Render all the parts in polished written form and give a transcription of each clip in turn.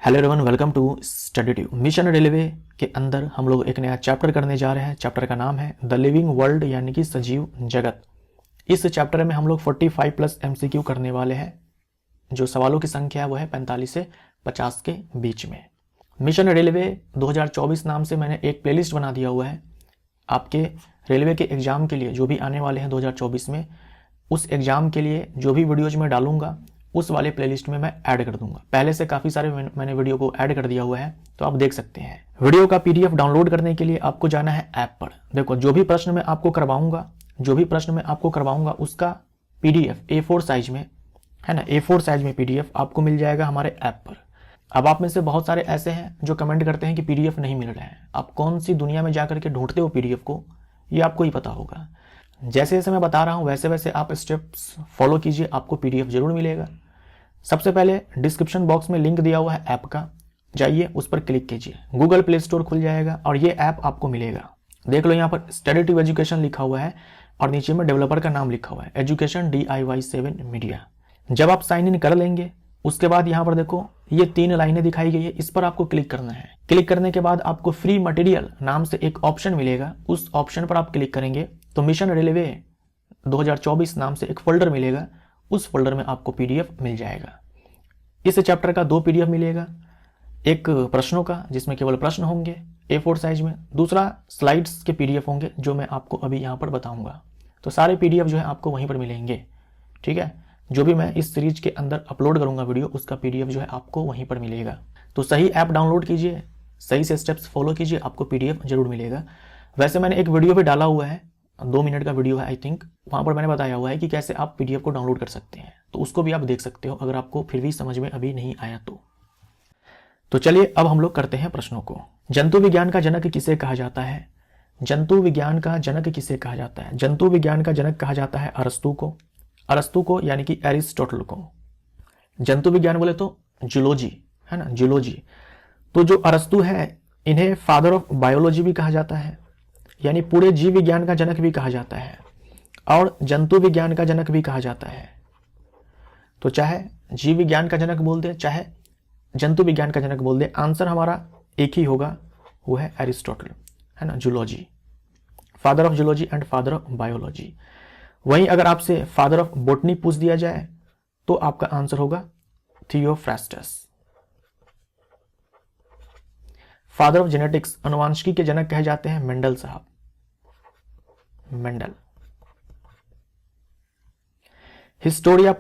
Hello everyone, welcome to Study Tube. Mission railway के अंदर हम लोग एक नया चैप्टर करने जा रहे हैं। चैप्टर का नाम है द लिविंग वर्ल्ड, यानी कि सजीव जगत। इस चैप्टर में हम लोग 45 प्लस MCQ करने वाले हैं। जो सवालों की संख्या है वो है 45 से 50 के बीच में। मिशन रेलवे 2024 नाम से मैंने एक प्लेलिस्ट बना दिया हुआ है आपके रेलवे के एग्जाम के लिए, जो भी आने वाले हैं 2024 में। उस एग्जाम के लिए जो भी वीडियोज मैं डालूंगा उस वाले प्लेलिस्ट में मैं ऐड कर दूंगा। पहले से काफ़ी सारे मैंने वीडियो को ऐड कर दिया हुआ है, तो आप देख सकते हैं। वीडियो का PDF डाउनलोड करने के लिए आपको जाना है ऐप पर। देखो, जो भी प्रश्न मैं आपको करवाऊंगा उसका PDF A4 साइज में, है ना, A4 साइज में PDF आपको मिल जाएगा हमारे ऐप पर। अब आप में से बहुत सारे ऐसे हैं जो कमेंट करते हैं कि PDF नहीं मिल रहा है। आप कौन सी दुनिया में जाकर के ढूंढते हो PDF को, ये आपको ही पता होगा। जैसे जैसे मैं बता रहा हूँ वैसे वैसे आप स्टेप्स फॉलो कीजिए, आपको PDF जरूर मिलेगा। सबसे पहले डिस्क्रिप्शन बॉक्स में लिंक दिया हुआ है ऐप का, जाइए उस पर क्लिक कीजिए। गूगल प्ले स्टोर खुल जाएगा और ये ऐप आपको मिलेगा। देख लो, यहाँ पर स्टडी ट्यूब एजुकेशन लिखा हुआ है और नीचे में डेवलपर का नाम लिखा हुआ है, एजुकेशन DIY7 मीडिया। जब आप साइन इन कर लेंगे उसके बाद यहाँ पर देखो ये 3 लाइनें दिखाई गई है, इस पर आपको क्लिक करना है। क्लिक करने के बाद आपको फ्री मटेरियल नाम से एक ऑप्शन मिलेगा, उस ऑप्शन पर आप क्लिक करेंगे तो मिशन रेलवे 2024 नाम से एक फोल्डर मिलेगा, उस फोल्डर में आपको PDF मिल जाएगा। इस चैप्टर का 2 PDF मिलेगा, एक प्रश्नों का जिसमें केवल प्रश्न होंगे A4 साइज में, दूसरा स्लाइड्स के PDF होंगे जो मैं आपको अभी यहाँ पर बताऊंगा। तो सारे PDF जो है आपको वहीं पर मिलेंगे, ठीक है। जो भी मैं इस सीरीज के अंदर अपलोड करूंगा वीडियो, उसका PDF जो है आपको वहीं पर मिलेगा। तो सही ऐप डाउनलोड कीजिए, सही से स्टेप्स फॉलो कीजिए, आपको PDF जरूर मिलेगा। वैसे मैंने एक वीडियो भी डाला हुआ है, 2 मिनट का वीडियो है आई थिंक, वहाँ पर मैंने बताया हुआ है कि कैसे आप PDF को डाउनलोड कर सकते हैं। तो उसको भी आप देख सकते हो अगर आपको फिर भी समझ में अभी नहीं आया तो चलिए अब हम लोग करते हैं प्रश्नों को। जंतु विज्ञान का जनक किसे कहा जाता है? जंतु विज्ञान का जनक किसे कहा जाता है? जंतु विज्ञान का जनक कहा जाता है अरस्तु को यानी कि एरिस्टोटल को। जंतु विज्ञान बोले तो जूलॉजी, है ना, जूलॉजी। तो जो अरस्तु है इन्हें फादर ऑफ बायोलॉजी भी कहा जाता है, यानी पूरे जीव विज्ञान का जनक भी कहा जाता है और जंतु विज्ञान का जनक भी कहा जाता है। तो चाहे जीव विज्ञान का जनक बोल दे चाहे जंतु विज्ञान का जनक बोल दे, आंसर हमारा एक ही होगा, वो है एरिस्टोटल, है ना, zoology, father of zoology and father of biology. वहीं अगर आपसे फादर ऑफ बोटनी पूछ दिया जाए तो आपका आंसर होगा थियोफ्रास्टस। फादर ऑफ जेनेटिक्स, अनुवांशिकी के जनक कहे जाते हैं मेंडल साहब, मेंडल। हिस्टोरिया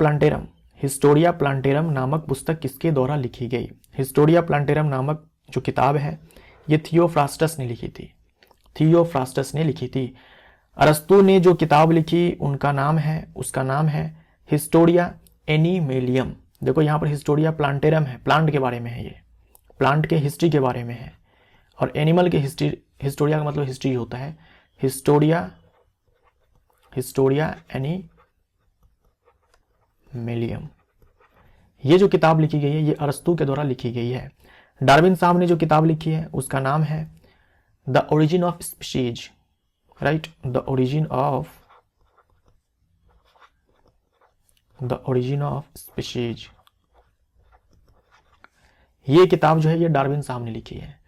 प्लांटेरम नामक पुस्तक किसके द्वारा लिखी गई? हिस्टोरिया प्लांटेरम नामक जो किताब है ये थियोफ्रास्टस ने लिखी थी। अरस्तु ने जो किताब लिखी उसका नाम है हिस्टोरिया एनिमेलियम। देखो यहाँ पर हिस्टोरिया प्लांटेरम है, प्लांट के बारे में है, ये प्लांट के हिस्ट्री के बारे में है, और एनिमल के हिस्टोरिया का मतलब हिस्ट्री होता है। हिस्टोरिया एनिमेलियम, ये जो किताब लिखी गई है ये अरस्तु के द्वारा लिखी गई है। डार्विन साहब ने जो किताब लिखी है उसका नाम है the origin of species, right, the origin of species. ये किताब जो है ये डार्विन साहब ने लिखी है।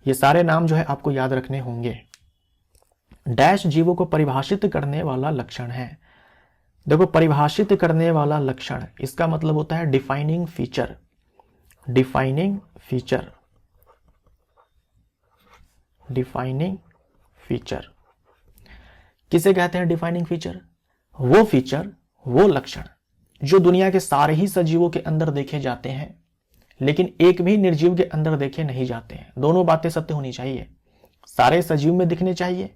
ये सारे नाम जो है आपको याद रखने होंगे। डैश जीवों को परिभाषित करने वाला लक्षण है। देखो, परिभाषित करने वाला लक्षण, इसका मतलब होता है डिफाइनिंग फीचर। किसे कहते हैं डिफाइनिंग फीचर? वो लक्षण जो दुनिया के सारे ही सजीवों के अंदर देखे जाते हैं लेकिन एक भी निर्जीव के अंदर देखे नहीं जाते हैं। दोनों बातें सत्य होनी चाहिए, सारे सजीव में दिखने चाहिए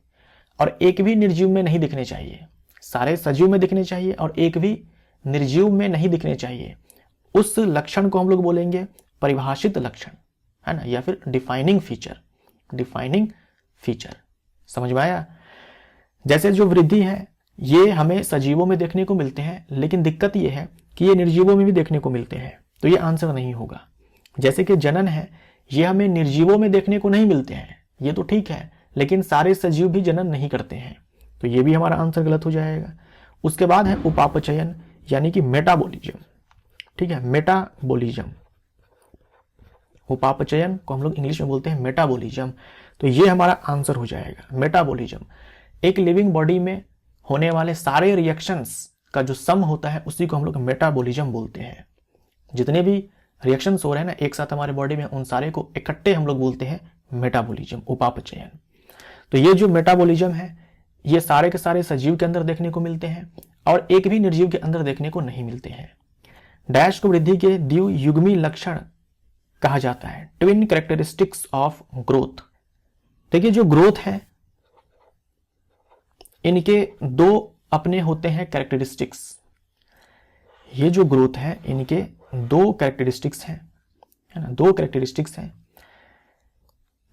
और एक भी निर्जीव में नहीं दिखने चाहिए। सारे सजीव में दिखने चाहिए और एक भी निर्जीव में नहीं दिखने चाहिए। उस लक्षण को हम लोग बोलेंगे परिभाषित लक्षण, है ना, या फिर डिफाइनिंग फीचर। समझ में आया? जैसे जो वृद्धि है ये हमें सजीवों में देखने को मिलते हैं, लेकिन दिक्कत ये है कि ये निर्जीवों में भी देखने को मिलते हैं, तो ये आंसर नहीं होगा। जैसे कि जनन है, ये हमें निर्जीवों में देखने को नहीं मिलते हैं, ये तो ठीक है, लेकिन सारे सजीव भी जनन नहीं करते हैं, तो ये भी हमारा आंसर गलत हो जाएगा। उसके बाद है उपापचयन, यानी कि मेटाबॉलिज्म, ठीक है, मेटाबॉलिज्म। उपापचयन को हम लोग इंग्लिश में बोलते हैं मेटाबॉलिज्म। तो ये हमारा आंसर हो जाएगा मेटाबॉलिज्म। एक लिविंग बॉडी में होने वाले सारे रिएक्शंस का जो सम होता है उसी को हम लोग मेटाबॉलिज्म बोलते हैं। जितने भी रिएक्शंस हो रहे हैं ना एक साथ हमारे बॉडी में, उन सारे को इकट्ठे हम लोग बोलते हैं मेटाबॉलिज्म, उपापचयन। तो ये जो मेटाबॉलिज्म है ये सारे के सारे सजीव के अंदर देखने को मिलते हैं और एक भी निर्जीव के अंदर देखने को नहीं मिलते हैं। डैश को वृद्धि के द्वियुग्मी लक्षण कहा जाता है, ट्विन कैरेक्टरिस्टिक्स ऑफ ग्रोथ। देखिए जो ग्रोथ है इनके दो अपने होते हैं कैरेक्टरिस्टिक्स। ये जो ग्रोथ है इनके दो कैरेक्टरिस्टिक्स हैं, है ना, दो कैरेक्टरिस्टिक्स हैं।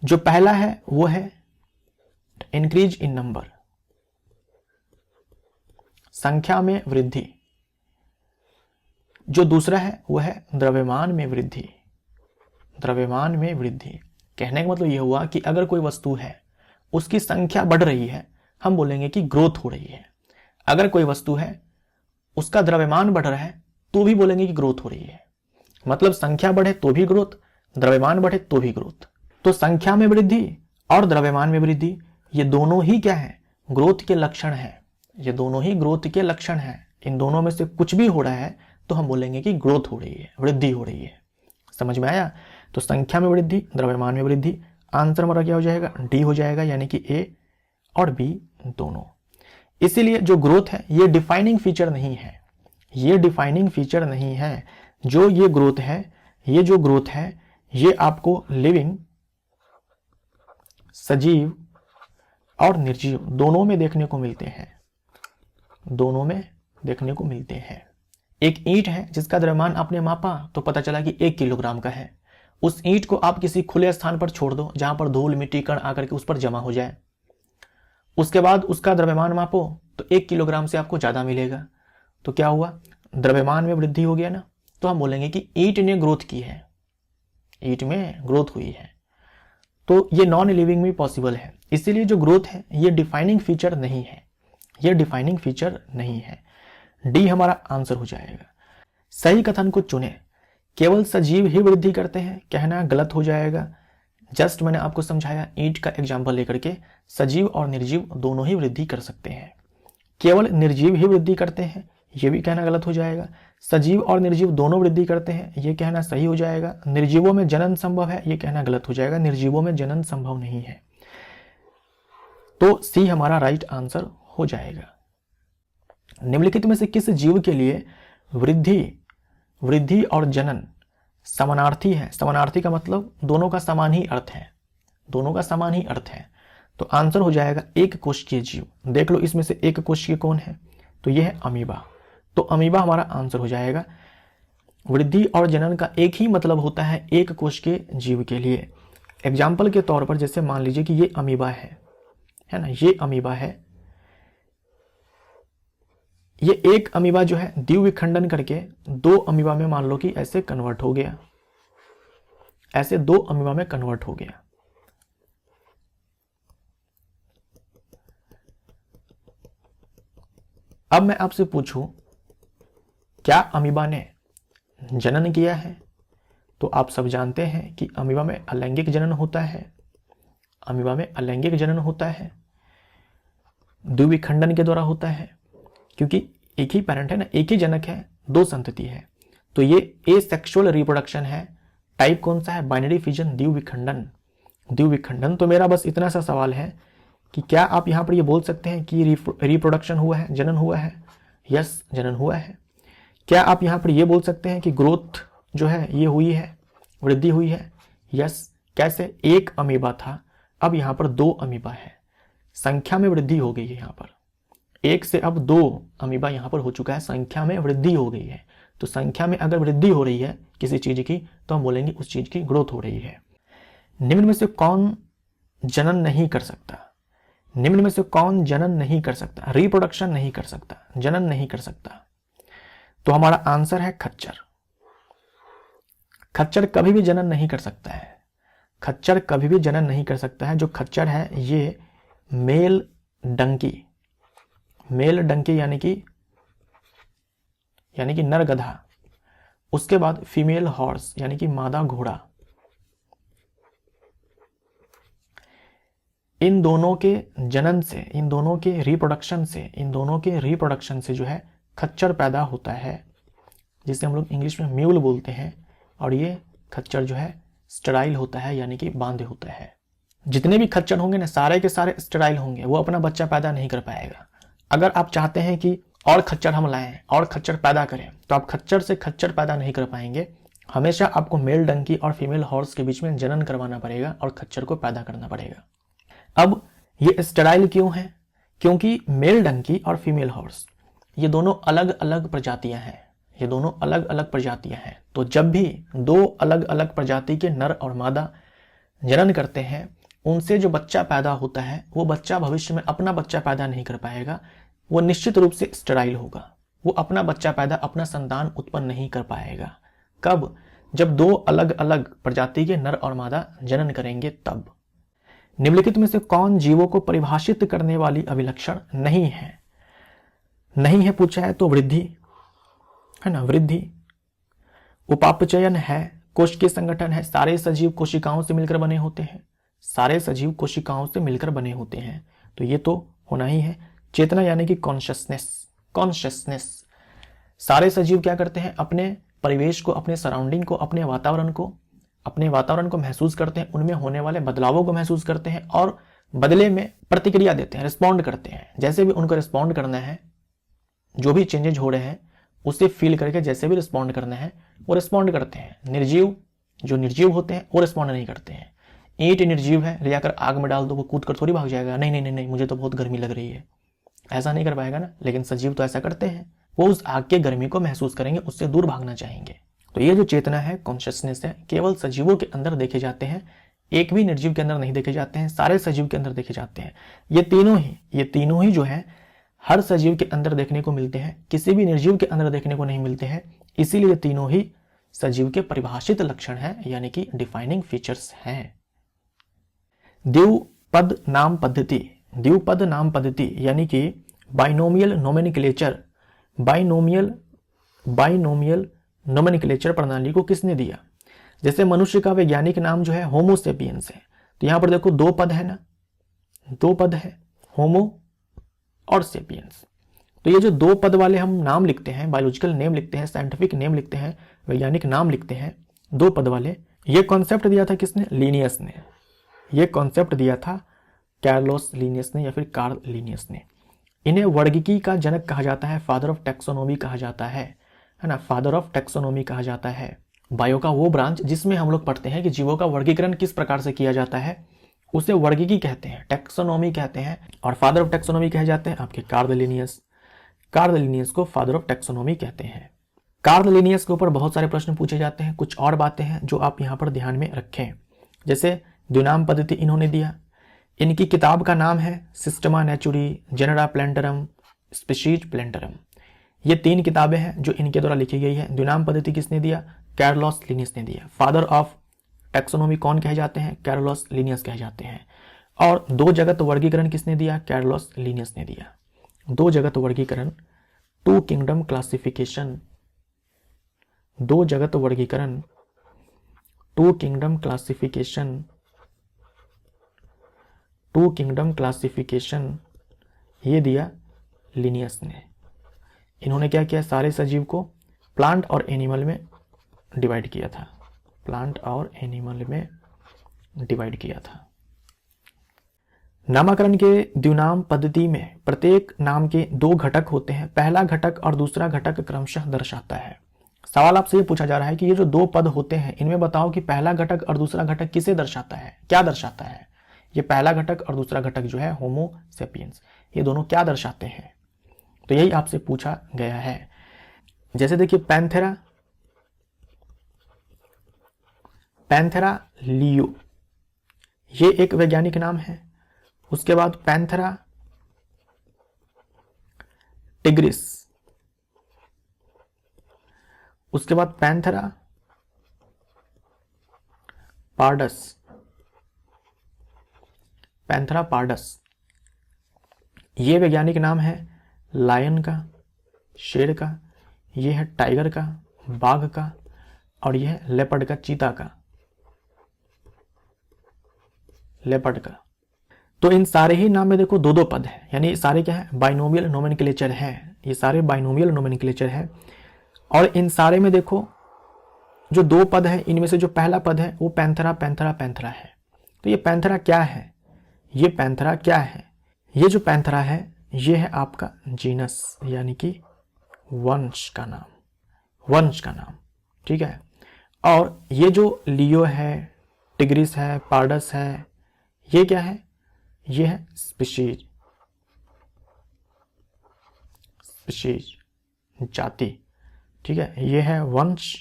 जो पहला है वो है इंक्रीज इन नंबर, संख्या में वृद्धि। जो दूसरा है वो है द्रव्यमान में वृद्धि, द्रव्यमान में वृद्धि। कहने का मतलब ये हुआ कि अगर कोई वस्तु है उसकी संख्या बढ़ रही है हम बोलेंगे कि ग्रोथ हो रही है। अगर कोई वस्तु है उसका द्रव्यमान बढ़ रहा है तो भी बोलेंगे कि ग्रोथ हो रही है। मतलब संख्या बढ़े तो भी ग्रोथ, द्रव्यमान बढ़े तो भी ग्रोथ। तो संख्या में वृद्धि और द्रव्यमान में वृद्धि ये दोनों ही क्या है, ग्रोथ के लक्षण है। ये दोनों ही ग्रोथ के लक्षण है। इन दोनों में से कुछ भी हो रहा है तो हम बोलेंगे कि ग्रोथ हो रही है, वृद्धि हो रही है। समझ में आया? तो संख्या में वृद्धि, द्रव्यमान में वृद्धि। आंसर हमारा क्या हो जाएगा, डी हो जाएगा, यानी कि ए और बी दोनों। इसीलिए जो ग्रोथ है ये डिफाइनिंग फीचर नहीं है, ये डिफाइनिंग फीचर नहीं है। जो ये ग्रोथ है, ये जो ग्रोथ है ये आपको लिविंग, सजीव और निर्जीव दोनों में देखने को मिलते हैं, दोनों में देखने को मिलते हैं। एक ईंट है जिसका द्रव्यमान आपने मापा तो पता चला कि 1 किलोग्राम का है। उस ईंट को आप किसी खुले स्थान पर छोड़ दो जहां पर धूल मिट्टी कण आकर के उस पर जमा हो जाए, उसके बाद उसका द्रव्यमान मापो तो 1 किलोग्राम से आपको ज्यादा मिलेगा। तो क्या हुआ, द्रव्यमान में वृद्धि हो गया ना। तो हम बोलेंगे कि ईंट ने ग्रोथ की है, ईंट में ग्रोथ हुई है। तो ये नॉन लिविंग में पॉसिबल है। इसीलिए जो ग्रोथ है ये डिफाइनिंग फीचर नहीं है, ये डिफाइनिंग फीचर नहीं है। डी हमारा आंसर हो जाएगा। सही कथन को चुने, केवल सजीव ही वृद्धि करते हैं कहना गलत हो जाएगा। जस्ट मैंने आपको समझाया ईंट का एग्जाम्पल लेकर के, सजीव और निर्जीव दोनों ही वृद्धि कर सकते हैं। केवल निर्जीव ही वृद्धि करते हैं ये भी कहना गलत हो जाएगा। सजीव और निर्जीव दोनों वृद्धि करते हैं ये कहना सही हो जाएगा। निर्जीवों में जनन संभव है ये कहना गलत हो जाएगा, निर्जीवों में जनन संभव नहीं है। तो सी हमारा राइट आंसर हो जाएगा। निम्नलिखित में से किस जीव के लिए वृद्धि और जनन समानार्थी है? समानार्थी का मतलब दोनों का समान ही अर्थ है, दोनों का समान ही अर्थ है। तो आंसर हो जाएगा एक कोशिकीय जीव। देख लो इसमें से एक कोशिकीय कौन है, तो यह है अमीबा। तो अमीबा हमारा आंसर हो जाएगा। वृद्धि और जनन का एक ही मतलब होता है एक कोशिकीय जीव के लिए। एग्जाम्पल के तौर पर जैसे मान लीजिए कि ये अमीबा है ना, ये अमीबा है। ये एक अमीबा जो है द्विविखंडन करके 2 अमीबा में मान लो कि ऐसे कन्वर्ट हो गया, ऐसे 2 अमीबा में कन्वर्ट हो गया। अब मैं आपसे पूछूं क्या अमीबा ने जनन किया है? तो आप सब जानते हैं कि अमीबा में अलैंगिक जनन होता है, अमीबा में अलैंगिक जनन होता है, द्विविखंडन के द्वारा होता है, क्योंकि एक ही पेरेंट है ना, एक ही जनक है, 2 संतति है। तो ये एसेक्सुअल रिप्रोडक्शन है। टाइप कौन सा है? बाइनरी फिजन, द्विविखंडन, द्विविखंडन। तो मेरा बस इतना सा सवाल है कि क्या आप यहां पर ये बोल सकते हैं कि रिप्रोडक्शन हुआ है, जनन हुआ है? यस, जनन हुआ है। क्या आप यहां पर ये बोल सकते हैं कि ग्रोथ जो है ये हुई है, वृद्धि हुई है? यस। कैसे? एक अमीबा था, अब यहां पर 2 अमीबा है, संख्या में वृद्धि हो गई है। यहां पर 1 से अब 2 अमीबा यहां पर हो चुका है, संख्या में वृद्धि हो गई है। तो संख्या में अगर वृद्धि हो रही है किसी चीज की तो हम बोलेंगे उस चीज की ग्रोथ हो रही है। निम्न में से कौन जनन नहीं कर सकता? निम्न में से कौन जनन नहीं कर सकता, रिप्रोडक्शन नहीं कर सकता, जनन नहीं कर सकता? तो हमारा आंसर है खच्चर। खच्चर कभी भी जनन नहीं कर सकता है, खच्चर कभी भी जनन नहीं कर सकता है। जो खच्चर है ये मेल डंकी, मेल डंकी यानी कि नर गधा, उसके बाद फीमेल हॉर्स यानी कि मादा घोड़ा, इन दोनों के जनन से, इन दोनों के रिप्रोडक्शन से जो है खच्चर पैदा होता है, जिसे हम लोग इंग्लिश में म्यूल बोलते हैं। और ये खच्चर जो है स्टेराइल होता है, यानी कि बांधे होता है। जितने भी खच्चर होंगे ना, सारे के सारे स्टेराइल होंगे, वो अपना बच्चा पैदा नहीं कर पाएगा। अगर आप चाहते हैं कि और खच्चर हम लाएं और खच्चर पैदा करें, तो आप खच्चर से खच्चर पैदा नहीं कर पाएंगे। हमेशा आपको मेल डंकी और फीमेल हॉर्स के बीच में जनन करवाना पड़ेगा और खच्चर को पैदा करना पड़ेगा। अब ये स्टेराइल क्यों है? क्योंकि मेल डंकी और फीमेल हॉर्स ये दोनों अलग अलग प्रजातियां हैं, ये दोनों अलग अलग प्रजातियां हैं। तो जब भी दो अलग अलग प्रजाति के नर और मादा जनन करते हैं, उनसे जो बच्चा पैदा होता है, वो बच्चा भविष्य में अपना बच्चा पैदा नहीं कर पाएगा, वो निश्चित रूप से स्टेराइल होगा। वो अपना बच्चा पैदा, अपना संतान उत्पन्न नहीं कर पाएगा। कब? जब दो अलग अलग प्रजाति के नर और मादा जनन करेंगे तब। निम्नलिखित में से कौन जीवों को परिभाषित करने वाली अभिलक्षण नहीं है? नहीं है पूछा है तो वृद्धि है ना, वृद्धि। उपापचयन है, कोशिकीय संगठन है, सारे सजीव कोशिकाओं से मिलकर बने होते हैं, सारे सजीव कोशिकाओं से मिलकर बने होते हैं, तो ये तो होना ही है। चेतना यानी कि कॉन्शियसनेस। सारे सजीव क्या करते हैं? अपने परिवेश को, अपने सराउंडिंग को, अपने वातावरण को महसूस करते हैं, उनमें होने वाले बदलावों को महसूस करते हैं और बदले में प्रतिक्रिया देते हैं, रिस्पॉन्ड करते हैं। जैसे भी उनको रिस्पॉन्ड करना है, जो भी चेंजेज हो रहे हैं उसे फील करके जैसे भी रिस्पॉन्ड करना है वो रिस्पॉन्ड करते हैं। निर्जीव, जो निर्जीव होते हैं वो रिस्पॉन्ड नहीं करते हैं। ईंट निर्जीव है, ले जाकर आग में डाल दो, वो कूद कर थोड़ी भाग जाएगा, नहीं नहीं नहीं नहीं मुझे तो बहुत गर्मी लग रही है, ऐसा नहीं कर पाएगा ना। लेकिन सजीव तो ऐसा करते हैं, वो उस आग के गर्मी को महसूस करेंगे, उससे दूर भागना चाहेंगे। तो ये जो चेतना है, कॉन्शियसनेस है, केवल सजीवों के अंदर देखे जाते हैं, एक भी निर्जीव के अंदर नहीं देखे जाते हैं, सारे सजीव के अंदर देखे जाते हैं। ये तीनों ही जो है हर सजीव के अंदर देखने को मिलते हैं, किसी भी निर्जीव के अंदर देखने को नहीं मिलते हैं। इसीलिए तीनों ही सजीव के परिभाषित लक्षण हैं, यानी कि डिफाइनिंग फीचर्स हैं। द्विपद नाम पद्धति यानी कि बाइनोमियल नोमेनक्लेचर प्रणाली को किसने दिया? जैसे मनुष्य का वैज्ञानिक नाम जो है होमो सेपियंस है, तो यहां पर देखो दो पद है ना, दो पद है, होमो और सेपियंस। तो ये जो दो पद वाले हम नाम लिखते हैं, बायोलॉजिकल नेम लिखते हैं, साइंटिफिक नेम लिखते हैं, वैज्ञानिक नाम लिखते हैं, दो पद वाले, ये कॉन्सेप्ट दिया था किसने? लीनियस ने। ये कॉन्सेप्ट दिया था कार्लोस लीनियस ने या फिर कार्ल लीनियस ने। इन्हें वर्गीकी का जनक कहा जाता है, फादर ऑफ टैक्सोनॉमी कहा जाता है ना, फादर ऑफ टैक्सोनॉमी कहा जाता है। बायो का वो ब्रांच जिसमें हम लोग पढ़ते हैं कि जीवों का वर्गीकरण किस प्रकार से किया जाता है, उसे वर्गीकी कहते हैं, टैक्सोनॉमी कहते हैं। और फादर ऑफ टैक्सोनॉमी कहे जाते हैं आपके कार्ल लीनियस को फादर ऑफ टैक्सोनॉमी कहते हैं। कार्ल लीनियस के ऊपर बहुत सारे प्रश्न पूछे जाते हैं। कुछ और बातें हैं जो आप यहाँ पर ध्यान में रखें, जैसे द्विनाम पद्धति इन्होंने दिया। इनकी किताब का नाम है सिस्टमा नेचुरी, जेनरा प्लेंटरम, स्पीशीज प्लेंटरम। ये 3 किताबें हैं जो इनके द्वारा लिखी गई है। द्विनाम पद्धति किसने दिया? कार्लोस लीनियस ने दिया। फादर ऑफ टैक्सोनॉमी कौन कहे जाते हैं? कार्लोस लीनियस कहे जाते हैं। और दो जगत वर्गीकरण किसने दिया? कार्लोस लीनियस ने दिया। दो जगत वर्गीकरण, टू किंगडम क्लासिफिकेशन, दो जगत वर्गीकरण, टू किंगडम क्लासिफिकेशन, ये दिया लीनियस ने। इन्होंने क्या किया? सारे सजीव को प्लांट और एनिमल में डिवाइड किया था, नामकरण के द्विनाम पद्धति में प्रत्येक नाम के 2 घटक होते हैं। पहला घटक और दूसरा घटक क्रमशः दर्शाता है। सवाल आपसे ये पूछा जा रहा है कि ये जो 2 पद होते हैं, इनमें बताओ कि पहला घटक और दूसरा घटक किसे दर्शाता है, क्या दर्शाता है? ये पहला घटक और दूसरा घटक जो है होमो सेपियंस, ये दोनों क्या दर्शाते हैं? तो यही आपसे पूछा गया है। जैसे देखिए पैंथेरा लियो, ये एक वैज्ञानिक नाम है। उसके बाद पैंथेरा टिग्रिस, उसके बाद पैंथेरा पार्डस, ये वैज्ञानिक नाम है लायन का, शेर का, ये है टाइगर का, बाघ का, और यह है लेपर्ड का, चीता का, लेपर्ड का। तो इन सारे ही नाम में देखो दो दो पद है, यानी सारे क्या है, बाइनोमियल नोमेनक्लेचर है, ये सारे बाइनोमियल नोमेनक्लेचर है। और इन सारे में देखो जो दो पद है, इनमें से जो पहला पद है वो पैंथेरा पैंथेरा पैंथेरा है। तो ये पैंथेरा क्या है, ये पैंथेरा क्या है, ये जो पैंथेरा है ये है आपका जीनस, यानी कि वंश का नाम, वंश का नाम, ठीक है। और ये जो लियो है, टिग्रिस है, पार्डस है, ये क्या है, ये है स्पीशीज, स्पीशीज जाति, ठीक है। ये है वंश,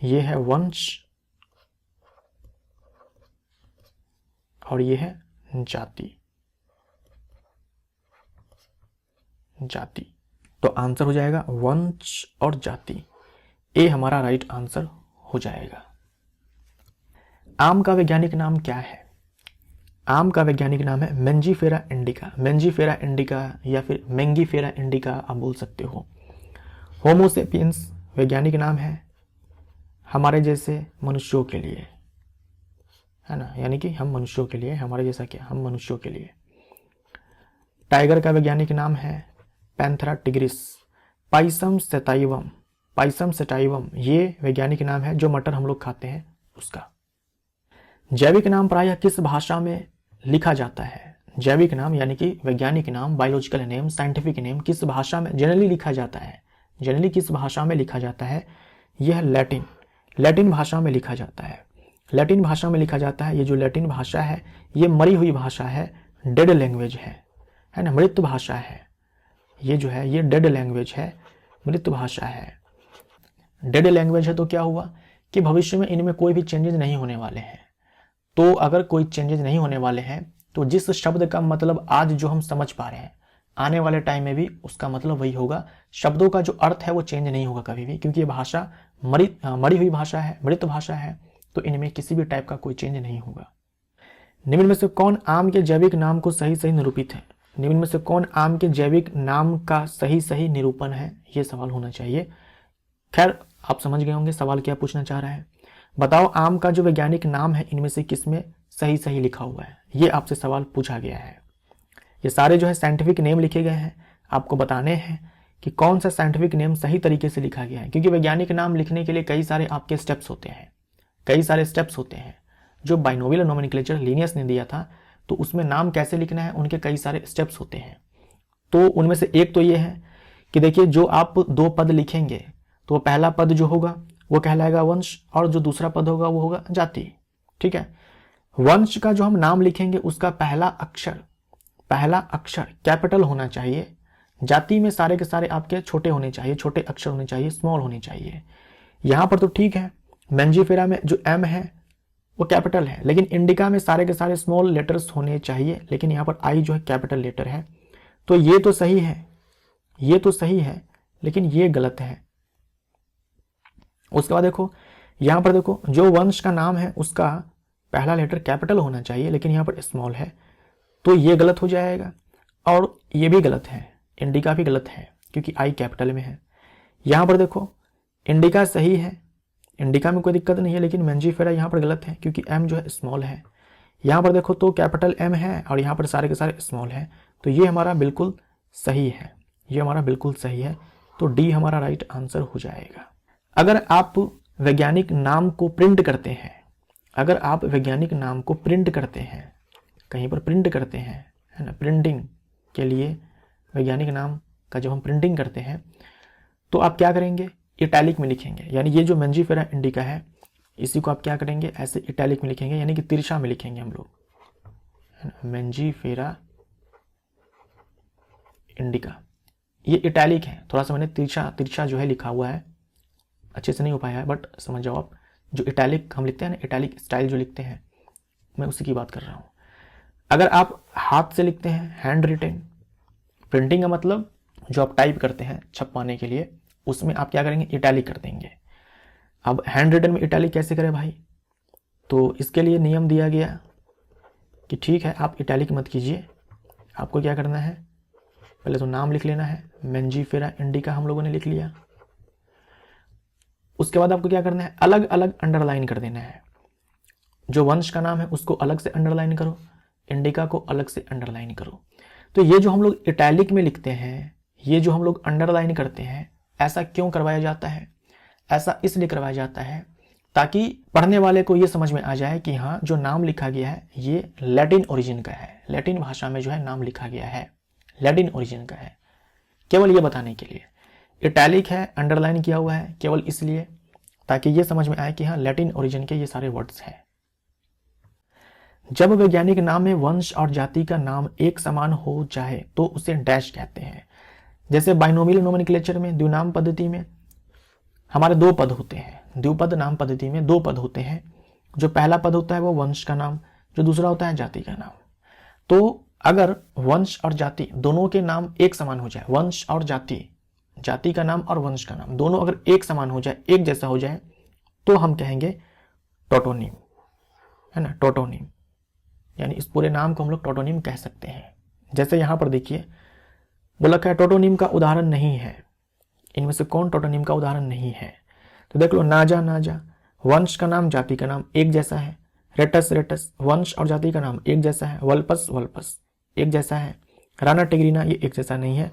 ये है वंश, और ये है जाति, जाति। तो आंसर हो जाएगा वंश और जाति, ए हमारा राइट आंसर हो जाएगा। आम का वैज्ञानिक नाम क्या है? आम का वैज्ञानिक नाम है मेंजीफेरा इंडिका, मेंजीफेरा इंडिका या फिर मेंगीफेरा इंडिका आप बोल सकते हो। होमोसेपियंस वैज्ञानिक नाम है हमारे जैसे मनुष्यों के लिए, है ना, यानी कि हम मनुष्यों के लिए, हमारे जैसा क्या, हम मनुष्यों के लिए। टाइगर का वैज्ञानिक नाम है Panthera tigris. Pisum sativum, Pisum sativum ये वैज्ञानिक नाम है जो मटर हम लोग खाते हैं उसका। जैविक नाम प्रायः किस भाषा में लिखा जाता है? जैविक नाम यानी कि वैज्ञानिक नाम, बायोलॉजिकल नेम, साइंटिफिक नेम किस भाषा में जनरली लिखा जाता है? जनरली किस भाषा में लिखा जाता है? यह लैटिन, लैटिन भाषा में लिखा जाता है, लैटिन भाषा में लिखा जाता है। ये जो लैटिन भाषा है ये मरी हुई भाषा है, डेड लैंग्वेज है ना, मृत भाषा है। ये जो है ये डेड लैंग्वेज है, मृत भाषा है, डेड लैंग्वेज है। तो क्या हुआ कि भविष्य में इनमें कोई भी चेंजेस नहीं होने वाले हैं। तो अगर कोई चेंजेस नहीं होने वाले हैं तो जिस शब्द का मतलब आज जो हम समझ पा रहे हैं, आने वाले टाइम में भी उसका मतलब वही होगा। शब्दों का जो अर्थ है वो चेंज नहीं होगा कभी भी, क्योंकि ये भाषा मरी हुई भाषा है, मृत भाषा है। तो इनमें किसी भी टाइप का कोई चेंज नहीं होगा। निम्न में से कौन आम के जैविक नाम को सही सही निरूपित है? निम्न में से कौन आम के जैविक नाम का सही सही निरूपण है? ये सवाल होना चाहिए। खैर आप समझ गए होंगे सवाल क्या पूछना चाह रहा है। बताओ आम का जो वैज्ञानिक नाम है इनमें से किसमें सही सही लिखा हुआ है? ये आपसे सवाल पूछा गया है। ये सारे जो है साइंटिफिक नेम लिखे गए हैं, आपको बताने हैं कि कौन सा साइंटिफिक नेम सही तरीके से लिखा गया है। क्योंकि वैज्ञानिक नाम लिखने के लिए कई सारे आपके स्टेप्स होते हैं, कई सारे स्टेप्स होते हैं। जो बाइनोमियल नोमेनक्लेचर लिनियस ने दिया था तो उसमें नाम कैसे लिखना है उनके कई सारे स्टेप्स होते हैं। तो उनमें से एक तो ये है कि देखिए जो आप दो पद लिखेंगे तो पहला पद जो होगा वो कहलाएगा वंश और जो दूसरा पद होगा वो होगा जाति, ठीक है। वंश का जो हम नाम लिखेंगे उसका पहला अक्षर कैपिटल होना चाहिए। जाति में सारे के सारे आपके छोटे होने चाहिए, छोटे अक्षर होने चाहिए, स्मॉल होने चाहिए। यहां पर तो ठीक है, मेंजीफेरा में जो एम है वो कैपिटल है, लेकिन इंडिका में सारे के सारे स्मॉल लेटर्स होने चाहिए, लेकिन यहाँ पर आई जो है कैपिटल लेटर है। तो ये तो सही है, ये तो सही है, लेकिन ये गलत है। उसके बाद देखो यहाँ पर देखो जो वंश का नाम है उसका पहला लेटर कैपिटल होना चाहिए, लेकिन यहाँ पर स्मॉल है, तो ये गलत हो जाएगा। और ये भी गलत है, इंडिका भी गलत है क्योंकि आई कैपिटल में है। यहाँ पर देखो इंडिका सही है, इंडिका में कोई दिक्कत नहीं है, लेकिन मेंजीफेरा यहाँ पर गलत है क्योंकि एम जो है स्मॉल है। यहाँ पर देखो तो कैपिटल एम है और यहाँ पर सारे के सारे स्मॉल है, तो ये हमारा बिल्कुल सही है, ये हमारा बिल्कुल सही है। तो डी हमारा राइट आंसर हो जाएगा। अगर आप वैज्ञानिक नाम को प्रिंट करते हैं, अगर आप वैज्ञानिक नाम को प्रिंट करते हैं, कहीं पर प्रिंट करते हैं, है ना, प्रिंटिंग के लिए वैज्ञानिक नाम का जब हम प्रिंटिंग करते हैं तो आप क्या करेंगे, इटैलिक में लिखेंगे। यानी ये जो मेंजीफेरा इंडिका है इसी को आप क्या करेंगे, ऐसे इटैलिक में लिखेंगे, यानी कि तिरछा में लिखेंगे हम लोग, मेंजीफेरा इंडिका। ये इटैलिक है, थोड़ा सा मैंने तिरछा जो है लिखा हुआ है, अच्छे से नहीं हो पाया है बट समझ जाओ आप। जो इटैलिक हम लिखते हैं ना, इटैलिक स्टाइल जो लिखते हैं, मैं उसी की बात कर रहा हूँ। अगर आप हाथ से लिखते हैं, हैंड रिटेन प्रिंटिंग का मतलब जो आप टाइप करते हैं छपवाने के लिए, उसमें आप क्या करेंगे, इटैलिक कर देंगे। अब हैंड रिटन में इटैलिक कैसे करें भाई? तो इसके लिए नियम दिया गया कि ठीक है आप इटैलिक मत कीजिए, आपको क्या करना है, पहले तो नाम लिख लेना है, मेंजीफेरा इंडिका हम लोगों ने लिख लिया। उसके बाद आपको क्या करना है, अलग अलग अंडरलाइन कर देना है। जो वंश का नाम है उसको अलग से अंडरलाइन करो, इंडिका को अलग से अंडरलाइन करो। तो ये जो हम लोग इटैलिक में लिखते हैं, ये जो हम लोग अंडरलाइन करते हैं, ऐसा क्यों करवाया जाता है? ऐसा इसलिए करवाया जाता है ताकि पढ़ने वाले को ये समझ में आ जाए कि हाँ, जो नाम लिखा गया है ये लैटिन ओरिजिन का है, लैटिन भाषा में जो है नाम लिखा गया है, लैटिन ओरिजिन का है। केवल ये बताने के लिए इटैलिक है, अंडरलाइन किया हुआ है, केवल इसलिए ताकि ये समझ में आए कि हाँ, लैटिन ओरिजिन के ये सारे वर्ड्स हैं। जब वैज्ञानिक नाम में वंश और जाति का नाम एक समान हो जाए तो उसे डैश कहते हैं। जैसे बाइनोमियल नोमेनक्लेचर में, द्विनाम पद्धति में हमारे दो पद होते हैं, द्विपद नाम पद्धति में दो पद होते हैं। जो पहला पद होता है वो वंश का नाम, जो दूसरा होता है जाति का नाम। तो अगर वंश और जाति दोनों के नाम एक समान हो जाए, वंश और जाति, जाति का नाम और वंश का नाम दोनों अगर एक समान हो जाए, एक जैसा हो जाए, तो हम कहेंगे टोटोनिम, है ना, टोटोनिम। यानी इस पूरे नाम को हम लोग टोटोनिम कह सकते हैं। जैसे यहां पर देखिए बोला है टोटोनिम का उदाहरण नहीं है, इनमें से कौन टोटोनिम का उदाहरण नहीं है? तो देख लो, नाजा नाजा वंश का नाम जाति का नाम एक जैसा है, रेटस रेटस वंश और जाति का नाम एक जैसा है, वल्पस वल्पस एक जैसा है, राना टिग्रीना ये एक जैसा नहीं है,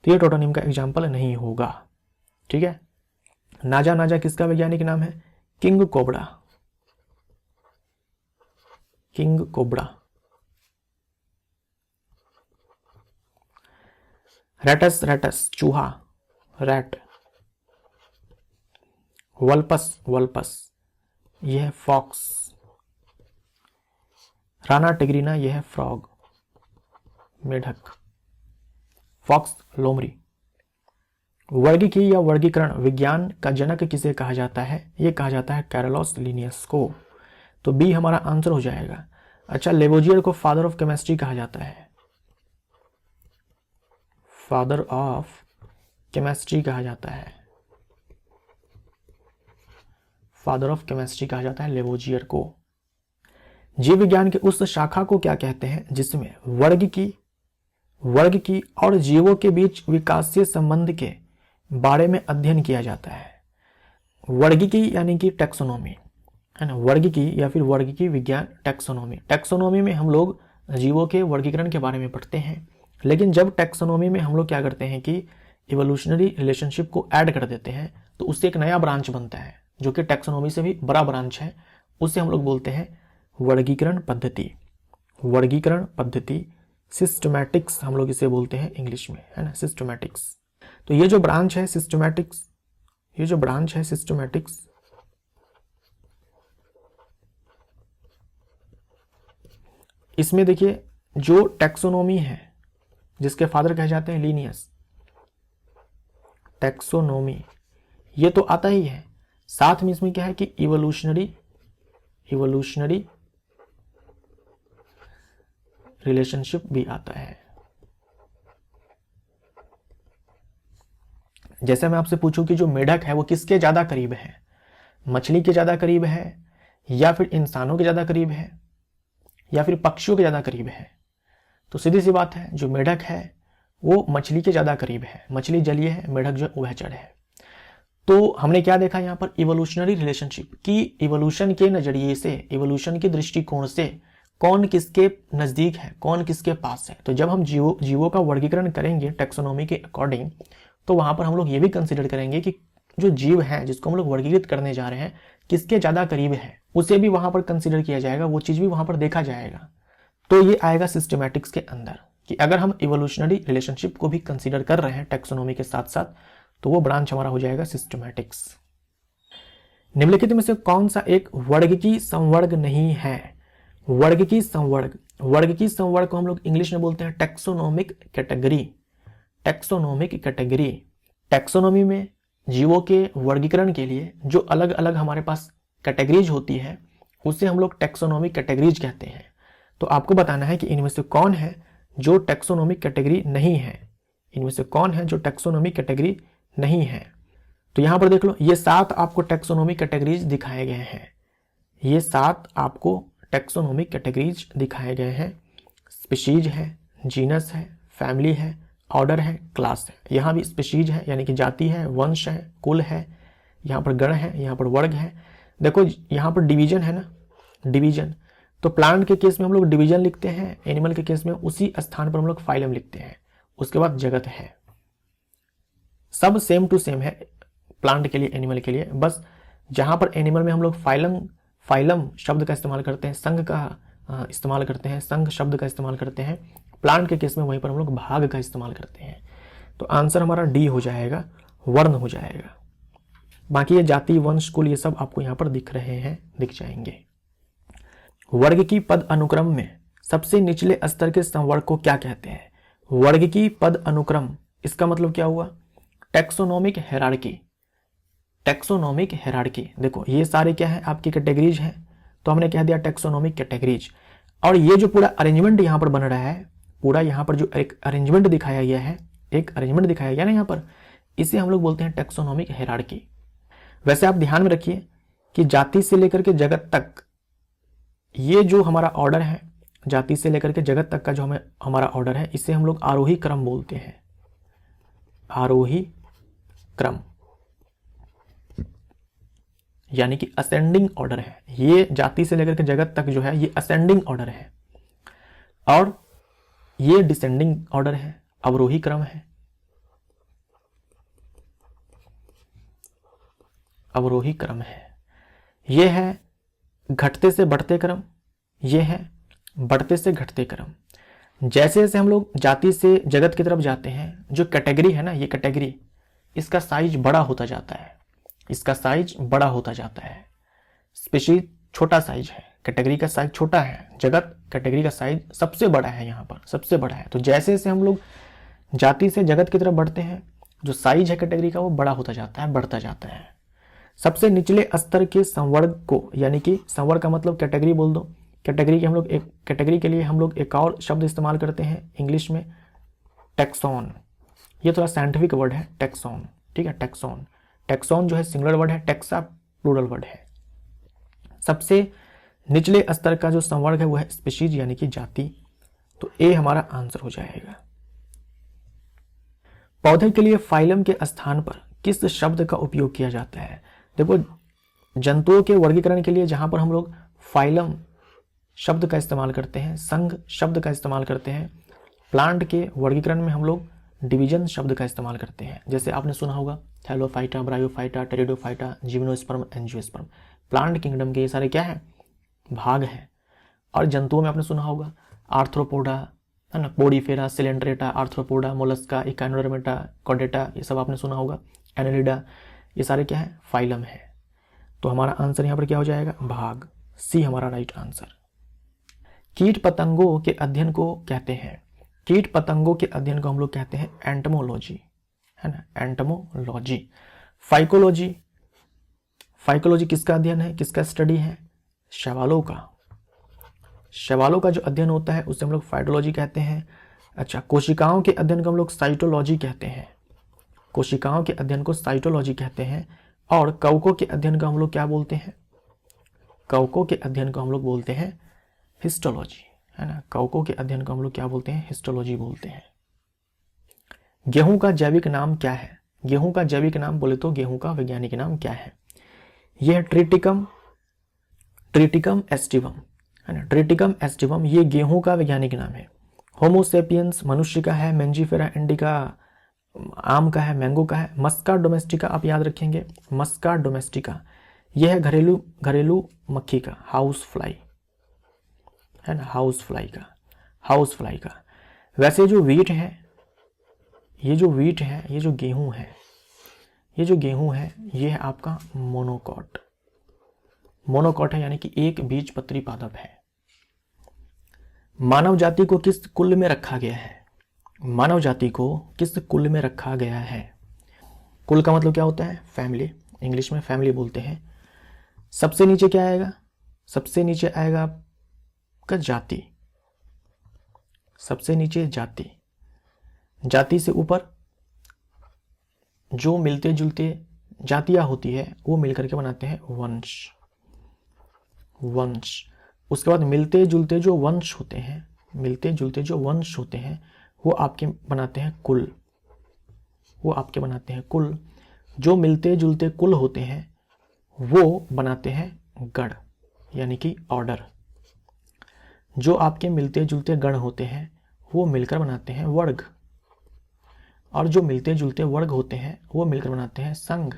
तो ये टोटोनिम का एग्जाम्पल नहीं होगा। ठीक है। नाजा नाजा किसका वैज्ञानिक नाम है? King cobra, king cobra. रेटस रेटस चूहा, रैट। वल्पस वल्पस यह है फॉक्स। राना टिग्रीना यह है फ्रॉग, मेढक। फॉक्स लोमड़ी। वर्गीकीय या वर्गीकरण विज्ञान का जनक किसे कहा जाता है? यह कहा जाता है कैरोलस लिनियस को। तो बी हमारा आंसर हो जाएगा। अच्छा, लेवोजियर को फादर ऑफ केमिस्ट्री कहा जाता है, फादर ऑफ केमिस्ट्री कहा जाता है, फादर ऑफ केमिस्ट्री कहा जाता है लेवोजियर को। जीव विज्ञान के उस शाखा को क्या कहते हैं जिसमें वर्ग की और जीवों के बीच विकासीय संबंध के बारे में अध्ययन किया जाता है? वर्गीकी यानी कि टेक्सोनोमी, है ना, वर्गीकी या फिर वर्गीकी विज्ञान, टेक्सोनोमी। टेक्सोनोमी में हम लोग जीवों के वर्गीकरण के बारे में पढ़ते हैं, लेकिन जब टेक्सोनोमी में हम लोग क्या करते हैं कि इवोल्यूशनरी रिलेशनशिप को ऐड कर देते हैं, तो उससे एक नया ब्रांच बनता है जो कि टेक्सोनोमी से भी बड़ा ब्रांच है, उससे हम लोग बोलते हैं वर्गीकरण पद्धति। वर्गीकरण पद्धति, सिस्टमैटिक्स हम लोग इसे बोलते हैं इंग्लिश में, है ना, सिस्टमैटिक्स। तो ये जो ब्रांच है सिस्टमैटिक्स, ये जो ब्रांच है सिस्टमैटिक्स, इसमें देखिए जो टेक्सोनोमी है जिसके फादर कहे जाते हैं लीनियस, टेक्सोनोमी ये तो आता ही है, साथ में इसमें क्या है कि इवोल्यूशनरी रिलेशनशिप भी आता है। जैसे मैं आपसे पूछूं कि जो मेढक है वो किसके ज्यादा करीब है? मछली के ज्यादा करीब है, या फिर इंसानों के ज्यादा करीब है, या फिर पक्षियों के ज्यादा करीब है? तो सीधी सी बात है, जो मेढक है वो मछली के ज्यादा करीब है। मछली जलीय है, मेढक जो उभयचर है। तो हमने क्या देखा यहाँ पर? इवोल्यूशनरी रिलेशनशिप की, इवोल्यूशन के नजरिए से, इवोल्यूशन के दृष्टिकोण से कौन किसके नजदीक है, कौन किसके पास है। तो जब हम जीवों का वर्गीकरण करेंगे टेक्सोनोमी के अकॉर्डिंग, तो वहां पर हम लोग ये भी कंसिडर करेंगे कि जो जीव है जिसको हम लोग वर्गीकृत करने जा रहे हैं किसके ज्यादा करीब है, उसे भी वहां पर कंसिडर किया जाएगा, वो चीज भी वहां पर देखा जाएगा। तो ये आएगा सिस्टमैटिक्स के अंदर कि अगर हम इवोल्यूशनरी रिलेशनशिप को भी कंसिडर कर रहे हैं टेक्सोनोमी के साथ साथ, तो वो ब्रांच हमारा हो जाएगा सिस्टमैटिक्स। निम्नलिखित में से कौन सा एक वर्गीकी संवर्ग नहीं है? वर्गीकी संवर्ग, वर्गीकी संवर्ग को हम लोग इंग्लिश में बोलते हैं taxonomic category. Taxonomic category, taxonomy में जीवों के वर्गीकरण के लिए जो अलग अलग हमारे पास कैटेगरीज होती है उसे हम लोग टेक्सोनोमिक कैटेगरीज कहते हैं। तो आपको बताना है कि इनमें से कौन है जो टेक्सोनोमिक कैटेगरी नहीं है, इनमें से कौन है जो टेक्सोनोमिक कैटेगरी नहीं है। तो यहां पर देख लो, ये 7 आपको टेक्सोनोमिक कैटेगरीज दिखाए गए हैं, ये 7 आपको टेक्सोनोमिक कैटेगरीज दिखाए गए हैं। स्पीशीज है, जीनस है, फैमिली है, ऑर्डर है, क्लास है। यहाँ भी स्पीशीज है यानी कि जाति है, वंश है, कुल है, यहाँ पर गण है, यहाँ पर वर्ग है। देखो यहाँ पर डिवीजन है ना, डिवीजन, तो प्लांट के केस में हम लोग डिवीजन लिखते हैं, एनिमल के केस में उसी स्थान पर हम लोग फाइलम लिखते हैं। उसके बाद जगत है, सब सेम टू सेम है प्लांट के लिए, एनिमल के लिए, बस जहां पर एनिमल में हम लोग फाइलम शब्द का इस्तेमाल करते हैं, संघ का इस्तेमाल करते हैं, संघ शब्द का इस्तेमाल करते हैं, प्लांट के केस में वहीं पर हम लोग भाग का इस्तेमाल करते हैं। तो आंसर हमारा डी हो जाएगा, वर्ण हो जाएगा। बाकी ये जाति, वंश, कुल, ये सब आपको यहाँ पर दिख रहे हैं, दिख जाएंगे। वर्ग की पद अनुक्रम में सबसे निचले स्तर के संवर्ग को क्या कहते हैं? वर्ग की पद अनुक्रम, इसका मतलब क्या हुआ? Taxonomic hierarchy. टेक्सोनोमिक हेरार्की, देखो ये सारे क्या है आपकी कैटेगरीज हैं, तो हमने कह दिया टेक्सोनोमिक कैटेगरीज। और ये जो पूरा अरेंजमेंट यहाँ पर बन रहा है, पूरा यहाँ पर जो एक अरेंजमेंट दिखाया गया है, एक अरेंजमेंट दिखाया गया ना यहाँ पर, इसे हम लोग बोलते हैं टेक्सोनोमिक हेरार्की। वैसे आप ध्यान में रखिए कि जाति से लेकर के जगत तक ये जो हमारा ऑर्डर है, जाति से लेकर के जगत तक का जो हमारा ऑर्डर है, इसे हम लोग आरोही क्रम बोलते हैं। आरोही क्रम यानी कि असेंडिंग ऑर्डर है। ये जाति से लेकर के जगत तक जो है ये असेंडिंग ऑर्डर है, और ये डिसेंडिंग ऑर्डर है, अवरोही क्रम है। अवरोही क्रम है। ये है घटते से बढ़ते क्रम, ये है बढ़ते से घटते क्रम। जैसे जैसे हम लोग जाति से जगत की तरफ जाते हैं, जो कैटेगरी है ना, ये कैटेगरी, इसका साइज बड़ा होता जाता है, इसका साइज बड़ा होता जाता है। स्पेशीज छोटा साइज है, कैटेगरी का साइज छोटा है, जगत कैटेगरी का साइज सबसे बड़ा है, यहाँ पर सबसे बड़ा है। तो जैसे जैसे हम लोग जाति से जगत की तरफ बढ़ते हैं, जो साइज है कैटेगरी का वो बड़ा होता जाता है, बढ़ता जाता है। सबसे निचले स्तर के संवर्ग को, यानी कि संवर्ग का मतलब कैटेगरी बोल दो, कैटेगरी के हम लोग एक कैटेगरी के लिए हम लोग एक और शब्द इस्तेमाल करते हैं इंग्लिश में, टेक्सॉन। ये थोड़ा साइंटिफिक वर्ड है, टेक्सॉन, ठीक है, टेक्सॉन। टेक्सॉन जो है सिंगुलर वर्ड है, टेक्सा प्लूरल वर्ड है। सबसे निचले स्तर का जो संवर्ग है वो है स्पीशीज यानी कि जाति। तो ए हमारा आंसर हो जाएगा। पौधे के लिए फाइलम के स्थान पर किस शब्द का उपयोग किया जाता है? देखो जंतुओं के वर्गीकरण के लिए जहां पर हम लोग फाइलम शब्द का इस्तेमाल करते हैं, संघ शब्द का इस्तेमाल करते हैं, प्लांट के वर्गीकरण में हम लोग डिवीजन शब्द का इस्तेमाल करते हैं। जैसे आपने सुना होगा Thallophyta, bryophyta, pteridophyta, gymnosperm, angiosperm. Plant kingdom के ये सारे क्या है? भाग हैं। और जंतुओं में आपने सुना होगा आर्थ्रोपोडा, है ना, Porifera, Coelenterata, Arthropoda, Mollusca, Echinodermata, Chordata, ये सब आपने सुना होगा, एनेलिडा, ये सारे क्या है? फाइलम है। तो हमारा आंसर यहाँ पर क्या हो जाएगा? भाग, सी हमारा राइट आंसर। कीट पतंगों के अध्ययन को कहते हैं, कीट पतंगों के अध्ययन को हम लोग कहते हैं एंटमोलॉजी, है ना, एंटमोलॉजी। फाइकोलॉजी, फाइकोलॉजी किसका अध्ययन है, किसका स्टडी है? शैवालों का। शैवालों का जो अध्ययन होता है उसे हम लोग फाइटोलॉजी कहते हैं। अच्छा, कोशिकाओं के अध्ययन को हम लोग साइटोलॉजी कहते हैं, कोशिकाओं के अध्ययन को साइटोलॉजी कहते हैं। और कवकों के अध्ययन को हम लोग क्या बोलते हैं? कवकों के अध्ययन को हम लोग बोलते हैं हिस्टोलॉजी, है ना। कवकों के अध्ययन को हम लोग क्या बोलते हैं? हिस्टोलॉजी बोलते हैं। गेहूं का जैविक नाम क्या है? गेहूं का जैविक नाम बोले तो गेहूं का वैज्ञानिक नाम क्या है? यह ट्रिटिकम, ट्रिटिकम एस्टिवम, है ना, ट्रिटिकम एस्टिवम, ये गेहूं का वैज्ञानिक नाम है। होमोसेपियंस मनुष्य का है, मेंजीफेरा इंडिका आम का है, मैंगो का है। मस्का डोमेस्टिका आप याद रखेंगे, मस्का डोमेस्टिका यह है घरेलू मक्खी का, हाउस फ्लाई, है ना, हाउस फ्लाई का, हाउस फ्लाई का। वैसे जो वीट है, ये जो वीट है, ये जो गेहूं है, ये जो गेहूं है, ये है आपका मोनोकॉट। मोनोकॉट है यानी कि एक बीजपत्री पादप है। मानव जाति को किस कुल में रखा गया है? मानव जाति को किस कुल में रखा गया है? कुल का मतलब क्या होता है? फैमिली, इंग्लिश में फैमिली बोलते हैं। सबसे नीचे क्या आएगा? सबसे नीचे आएगा आपका जाति, सबसे नीचे जाति। जाति से ऊपर जो मिलते जुलते जातियां होती है वो मिलकर के बनाते हैं वंश, वंश। उसके बाद मिलते जुलते जो वंश होते हैं, मिलते जुलते जो वंश होते हैं वो आपके बनाते हैं कुल, वो आपके बनाते हैं कुल। जो मिलते जुलते कुल होते हैं वो बनाते हैं गण यानी कि ऑर्डर, जो आपके मिलते जुलते गण होते हैं वो मिलकर बनाते हैं वर्ग, और जो मिलते जुलते वर्ग होते हैं वो मिलकर बनाते हैं संघ,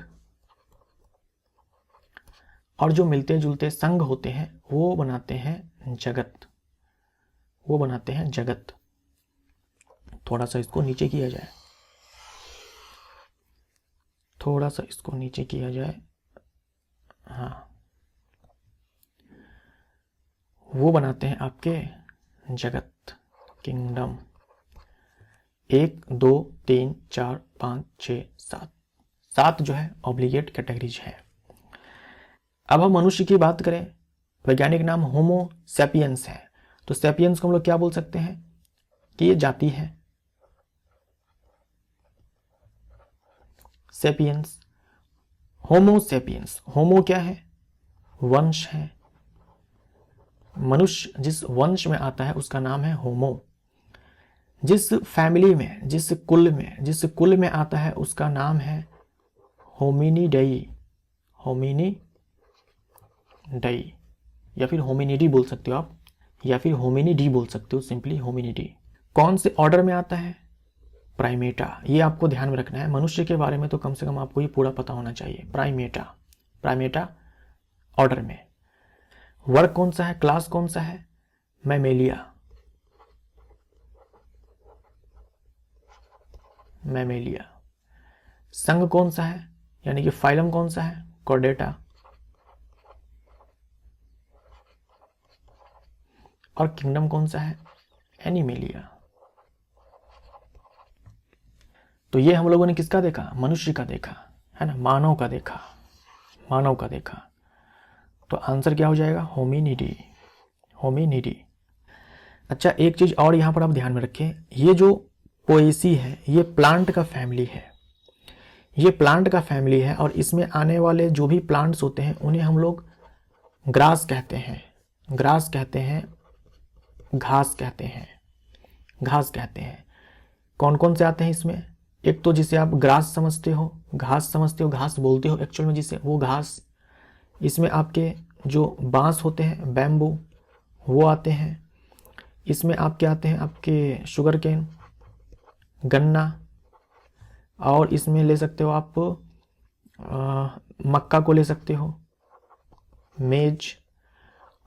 और जो मिलते जुलते संघ होते हैं वो बनाते हैं जगत, वो बनाते हैं जगत। थोड़ा सा इसको नीचे किया जाए, थोड़ा सा इसको नीचे किया जाए, हाँ, वो बनाते हैं आपके जगत, किंगडम। 1 2 3 4 5 6 7, 7 जो है ऑब्लिगेट कैटेगरीज है। अब हम मनुष्य की बात करें, वैज्ञानिक नाम होमो सैपियंस है। तो सैपियंस को हम लोग क्या बोल सकते हैं कि ये जाति है, सैपियंस, होमो सैपियंस। होमो क्या है? वंश है। मनुष्य जिस वंश में आता है उसका नाम है होमो। जिस फैमिली में, जिस कुल में आता है उसका नाम है होमिनिडाई, होमिनिडाई, या फिर होमिनिडी बोल सकते हो आप, या फिर होमिनिडी बोल सकते हो, सिंपली होमिनिडी। कौन से ऑर्डर में आता है? प्राइमेटा। ये आपको ध्यान में रखना है, मनुष्य के बारे में तो कम से कम आपको ये पूरा पता होना चाहिए। प्राइमेटा, प्राइमेटा ऑर्डर में। वर्ग कौन सा है, क्लास कौन सा है? Mammalia, Mammalia. संघ कौन सा है, यानी कि फाइलम कौन सा है? कॉर्डेटा। और किंगडम कौन सा है? एनिमेलिया। तो ये हम लोगों ने किसका देखा? मनुष्य का देखा, है ना, मानव का देखा, मानव का देखा। तो आंसर क्या हो जाएगा? Hominidae, Hominidae. अच्छा, एक चीज और यहां पर आप ध्यान में रखें, ये जो पोएसी है ये प्लांट का फैमिली है, ये प्लांट का फैमिली है, और इसमें आने वाले जो भी प्लांट्स होते हैं उन्हें हम लोग ग्रास कहते हैं, ग्रास कहते हैं, घास कहते हैं, घास कहते हैं। कौन कौन से आते हैं इसमें? एक तो जिसे आप ग्रास समझते हो, घास समझते हो, घास बोलते हो एक्चुअल में जिसे, वो घास। इसमें आपके जो बांस होते हैं, बैम्बू, वो आते हैं। इसमें आपके आते हैं आपके शुगर केन, गन्ना, और इसमें ले सकते हो आप मक्का को ले सकते हो, मेज,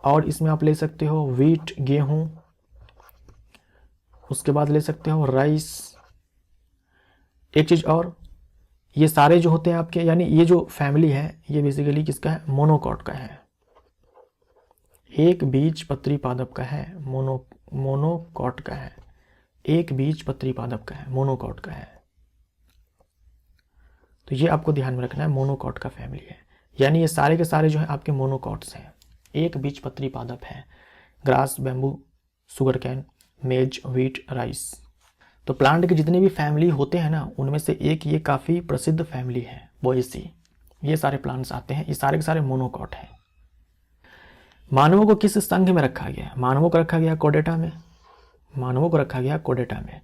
और इसमें आप ले सकते हो व्हीट, गेहूं, उसके बाद ले सकते हो राइस। एक चीज और, ये सारे जो होते हैं आपके, यानी ये जो फैमिली है ये बेसिकली किसका है? मोनोकॉट का है, एक बीज पत्री पादप का है, मोनोकॉट का है, एक बीज पत्री पादप का है, मोनोकॉट का है। तो ये आपको ध्यान में रखना है, मोनोकॉट का फैमिली है, यानी ये सारे के सारे जो है आपके मोनोकॉट्स हैं, एक बीज पत्री पादप है। ग्रास, बैम्बू, शुगर कैन, मेज, व्हीट, राइस। तो प्लांट के जितने भी फैमिली होते हैं ना, उनमें से एक ये काफ़ी प्रसिद्ध फैमिली है, पोएसी। ये सारे प्लांट्स आते हैं, ये सारे के सारे मोनोकॉट हैं। मानवों को किस संघ में रखा गया? मानवों को रखा गया कोडेटा में, मानवों को रखा गया कोडेटा में।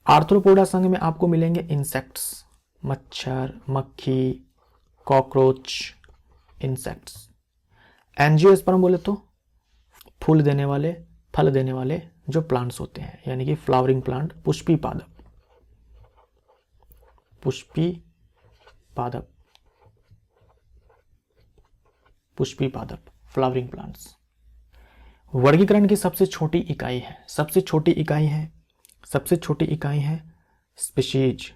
आर्थ्रोपोडा संघ में आपको मिलेंगे इंसेक्ट्स, मच्छर, मक्खी, कॉकरोच, इंसेक्ट्स। एंजियोस्पर्म बोले तो फूल देने वाले, फल देने वाले जो प्लांट्स होते हैं, यानी कि फ्लावरिंग प्लांट, पुष्पी पादप, पुष्पी पादप, पुष्पी पादप, फ्लावरिंग प्लांट्स। वर्गीकरण की सबसे छोटी इकाई है, सबसे छोटी इकाई है, सबसे छोटी इकाई है स्पीशीज,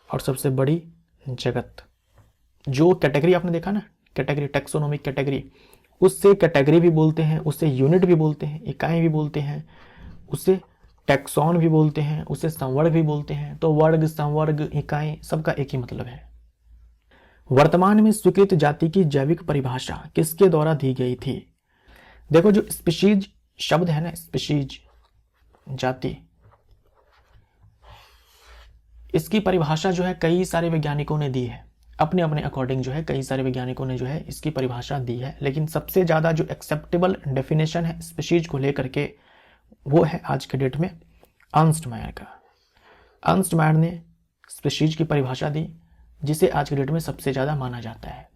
और सबसे बड़ी जगत। जो कैटेगरी आपने देखा ना, कैटेगरी, टेक्सोनोमिक कैटेगरी, उससे कैटेगरी भी बोलते हैं, उससे यूनिट भी बोलते हैं, इकाई भी बोलते हैं, उसे टैक्सॉन भी बोलते हैं, उसे संवर्ग भी बोलते हैं। तो वर्ग, संवर्ग, इकाई सबका एक ही मतलब है। वर्तमान में स्वीकृत जाति की जैविक परिभाषा किसके द्वारा दी गई थी? देखो, जो स्पीशीज शब्द है ना, स्पीशीज, जाति, इसकी परिभाषा जो है कई सारे वैज्ञानिकों ने दी है, अपने अपने अकॉर्डिंग जो है कई सारे वैज्ञानिकों ने जो है इसकी परिभाषा दी है। लेकिन सबसे ज़्यादा जो एक्सेप्टेबल डेफिनेशन है स्पीशीज को लेकर के, वो है आज के डेट में अर्नस्ट मायर का। अर्नस्ट मायर ने स्पीशीज की परिभाषा दी, जिसे आज के डेट में सबसे ज़्यादा माना जाता है।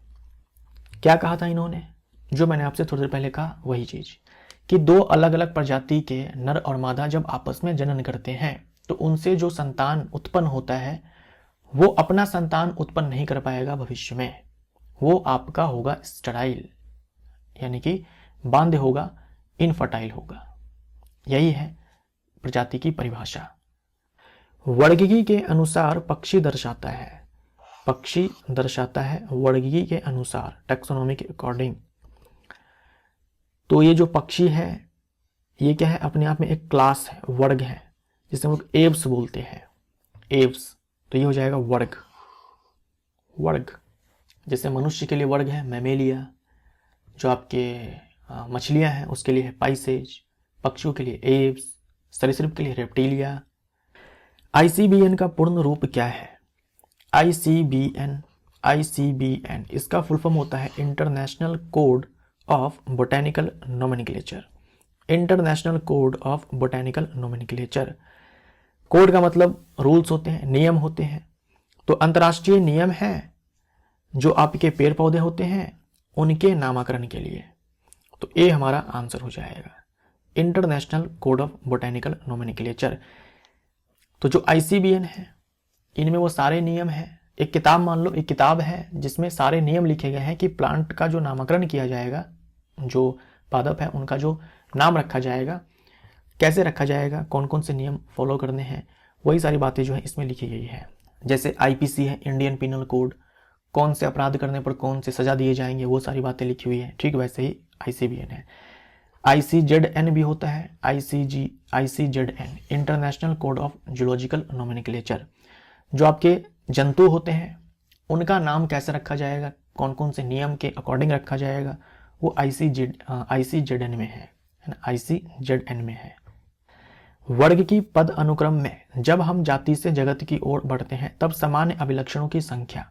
क्या कहा था इन्होंने? जो मैंने आपसे थोड़ी देर पहले कहा वही चीज़, कि दो अलग अलग प्रजाति के नर और मादा जब आपस में जनन करते हैं तो उनसे जो संतान उत्पन्न होता है वो अपना संतान उत्पन्न नहीं कर पाएगा भविष्य में, वो आपका होगा स्टेराइल, यानी कि बांध्य होगा, इनफर्टाइल होगा। यही है प्रजाति की परिभाषा। वर्गीकी के अनुसार पक्षी दर्शाता है, पक्षी दर्शाता है वर्गीकी के अनुसार, टैक्सोनॉमी के अकॉर्डिंग। तो ये जो पक्षी है ये क्या है, अपने आप में एक क्लास है, वर्ग है, जिसे हम लोग एव्स बोलते हैं, एव्स। तो ये हो जाएगा वर्ग, वर्ग। जैसे मनुष्य के लिए वर्ग है मैमेलिया, जो आपके मछलियां हैं उसके लिए है पाइसेज, पक्षियों के लिए एव्स, सरीसृप के लिए रेप्टिलिया। ICBN का पूर्ण रूप क्या है? ICBN, ICBN इसका फुल फॉर्म होता है international code of botanical nomenclature, international code of botanical nomenclature. Code का मतलब रूल्स होते हैं, नियम होते हैं। तो अंतर्राष्ट्रीय नियम है जो आपके पेड़ पौधे होते हैं उनके नामकरण के लिए। तो ए हमारा आंसर हो जाएगा, international code of botanical nomenclature. तो जो ICBN है इनमें वो सारे नियम हैं। एक किताब मान लो, एक किताब है जिसमें सारे नियम लिखे गए हैं कि प्लांट का जो नामकरण किया जाएगा, जो पादप है उनका जो नाम रखा जाएगा, कैसे रखा जाएगा, कौन कौन से नियम फॉलो करने हैं, वही सारी बातें जो है इसमें लिखी गई है। जैसे IPC है, इंडियन पिनल कोड, कौन से अपराध करने पर कौन से सजा दिए जाएंगे, वो सारी बातें लिखी हुई है। ठीक वैसे ही ICBN है। ICZN भी होता है, ICZN international code of zoological nomenclature. जो आपके जंतु होते हैं उनका नाम कैसे रखा जाएगा, कौन कौन से नियम के अकॉर्डिंग रखा जाएगा, वो ICZN में है ना, ICZN में है। वर्ग की पद अनुक्रम में जब हम जाति से जगत की ओर बढ़ते हैं तब सामान्य अभिलक्षणों की संख्या,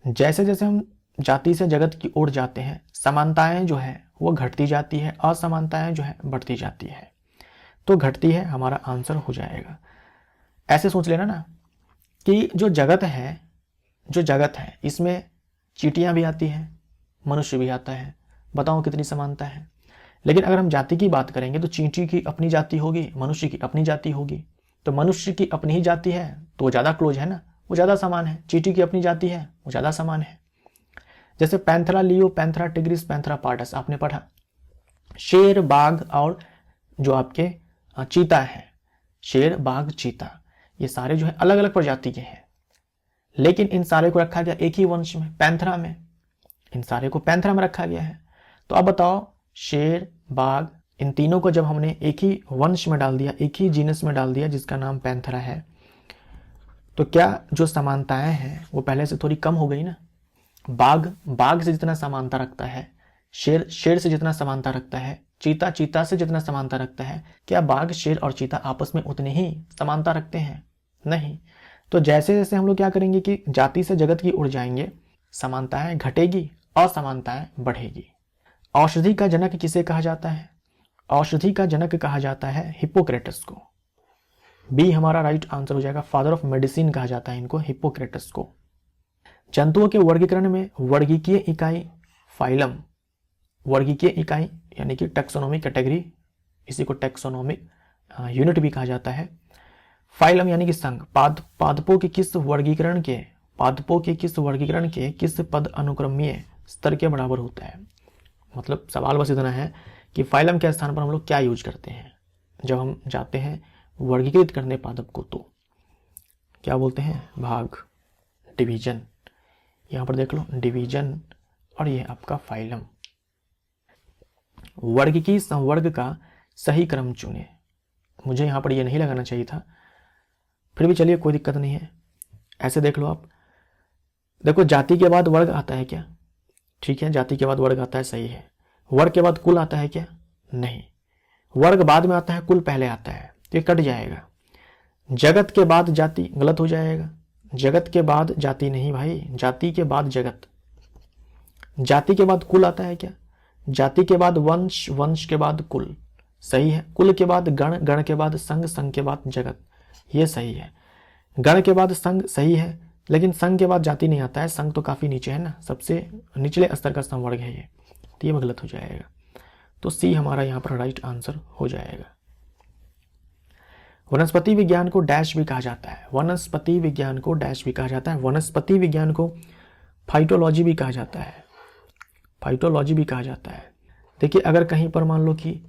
जैसे जैसे हम जाति से जगत की ओर जाते हैं समानताएं जो है वो घटती जाती है, असमानताएं जो है बढ़ती जाती है। तो घटती है हमारा आंसर हो जाएगा। ऐसे सोच लेना ना कि जो जगत है इसमें चींटियां भी आती हैं, मनुष्य भी आता है, बताओ कितनी समानता है। लेकिन अगर हम जाति की बात करेंगे तो चींटी की अपनी जाति होगी, मनुष्य की अपनी जाति होगी। तो मनुष्य की अपनी ही जाति है तो वो ज़्यादा क्लोज है ना, वो ज़्यादा समान है। चींटी की अपनी जाति है वो ज़्यादा समान है। जैसे पैंथरा लियो, पैंथरा टिग्रिस, पैंथरा पार्टस आपने पढ़ा। शेर, बाघ और जो आपके चीता है, शेर, बाघ, चीता, ये सारे जो है अलग अलग प्रजाति के हैं, लेकिन इन सारे को रखा गया एक ही वंश में, पैंथरा में। इन सारे को पैंथरा में रखा गया है। तो अब बताओ, शेर, बाघ, इन तीनों को जब हमने एक ही वंश में डाल दिया, एक ही जीनस में डाल दिया जिसका नाम पैंथरा है, तो क्या जो समानताएं हैं वो पहले से थोड़ी कम हो गई ना। बाघ से जितना समानता रखता है, शेर से जितना समानता रखता है, चीता से जितना समानता रखता है, क्या बाघ, शेर और चीता आपस में उतनी ही समानता रखते हैं? नहीं। तो जैसे जैसे हम लोग क्या करेंगे कि जाति से जगत की ओर जाएंगे, समानताएं घटेगी, असमानताएं बढ़ेगी। औषधि का जनक किसे कहा जाता है? औषधि का जनक कहा जाता है हिप्पोक्रेटस को। बी हमारा राइट आंसर हो जाएगा। फादर ऑफ मेडिसिन कहा जाता है इनको, हिप्पोक्रेटस को। जंतुओं के वर्गीकरण में वर्गीकीय इकाई फाइलम, वर्गीकीय इकाई यानी कि टैक्सोनॉमिक कैटेगरी, इसी को टैक्सोनॉमिक यूनिट भी कहा जाता है। फाइलम यानी कि संघ। पादपों के किस वर्गीकरण के किस पद अनुक्रमीय स्तर के बराबर होता है? मतलब सवाल बस इतना है कि फाइलम के स्थान पर हम लोग क्या यूज करते हैं जब हम जाते हैं वर्गीकृत करने पादप को, तो क्या बोलते हैं? भाग, डिवीजन। यहां पर देख लो, डिवीजन, और ये आपका फाइलम। वर्ग की संवर्ग का सही क्रम चुने। मुझे यहां पर ये नहीं लगाना चाहिए था, फिर भी चलिए कोई दिक्कत नहीं है। ऐसे देख लो आप, देखो जाति के बाद वर्ग आता है क्या? ठीक है, जाति के बाद वर्ग आता है, सही है। वर्ग के बाद कुल आता है क्या? नहीं, वर्ग बाद में आता है, कुल पहले आता है, तो ये कट जाएगा। जगत के बाद जाति, गलत हो जाएगा। जगत के बाद जाति नहीं भाई, जाति के बाद जगत। जाति के बाद कुल आता है क्या? जाति के बाद वंश, वंश के बाद कुल, सही है। कुल के बाद गण, गण के बाद संघ, संघ के बाद जगत, ये सही है। गण के बाद संघ, सही है, लेकिन संघ के बाद जाति नहीं आता है। संघ तो काफी नीचे है ना, सबसे निचले स्तर का संवर्ग है ये, तो ये गलत हो जाएगा। तो सी हमारा यहाँ पर राइट आंसर हो जाएगा। वनस्पति विज्ञान को डैश भी कहा जाता है, वनस्पति विज्ञान को डैश भी कहा जाता है, वनस्पति विज्ञान को फाइटोलॉजी भी कहा जाता है, फाइटोलॉजी भी कहा जाता है। देखिए अगर कहीं पर मान लो कि